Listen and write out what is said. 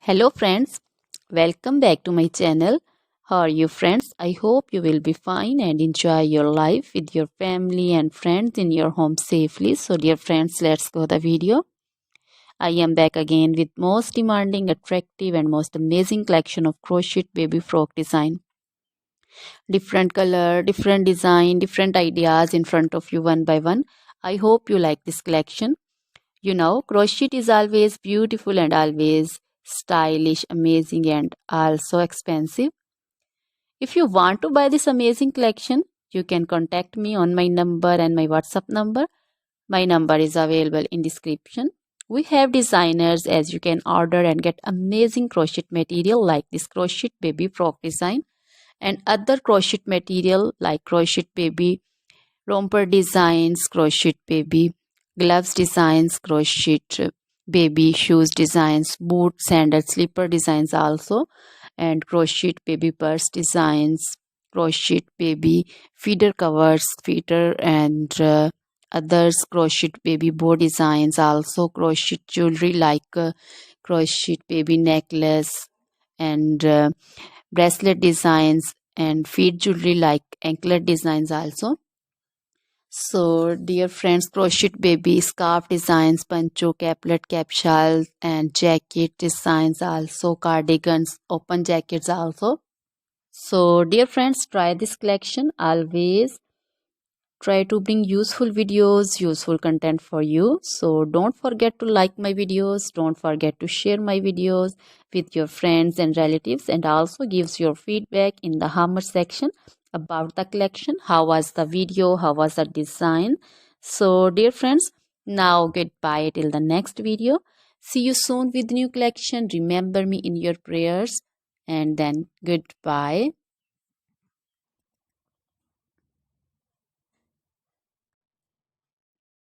Hello friends, welcome back to my channel. How are you friends? I hope you will be fine and enjoy your life with your family and friends in your home safely. So dear friends, let's go the video. I am back again with most demanding, attractive and most amazing collection of crochet baby frock design. Different color, different design, different ideas in front of you one by one. I hope you like this collection. You know, crochet is always beautiful and always stylish, amazing, and also expensive. If you want to buy this amazing collection, you can contact me on my number and my WhatsApp number. My number is available in description. We have designers as you can order and get amazing crochet material like this crochet baby frock design and other crochet material like crochet baby romper designs, crochet baby gloves designs, crochet baby shoes designs, boot, sandal, slipper designs also, and crochet baby purse designs, crochet baby feeder covers, feeder and others, crochet baby bow designs also, crochet jewelry like crochet baby necklace and bracelet designs and feet jewelry like anklet designs also. So, dear friends, crochet baby scarf designs, pancho, caplet, capsule, and jacket designs also, cardigans, open jackets also. So, dear friends, try this collection. Always try to bring useful videos, useful content for you. So, don't forget to like my videos. Don't forget to share my videos with your friends and relatives, and also gives your feedback in the hammer section about the collection. How was the video? How was the design? So, dear friends, now goodbye till the next video. See you soon with new collection. Remember me in your prayers, and then goodbye.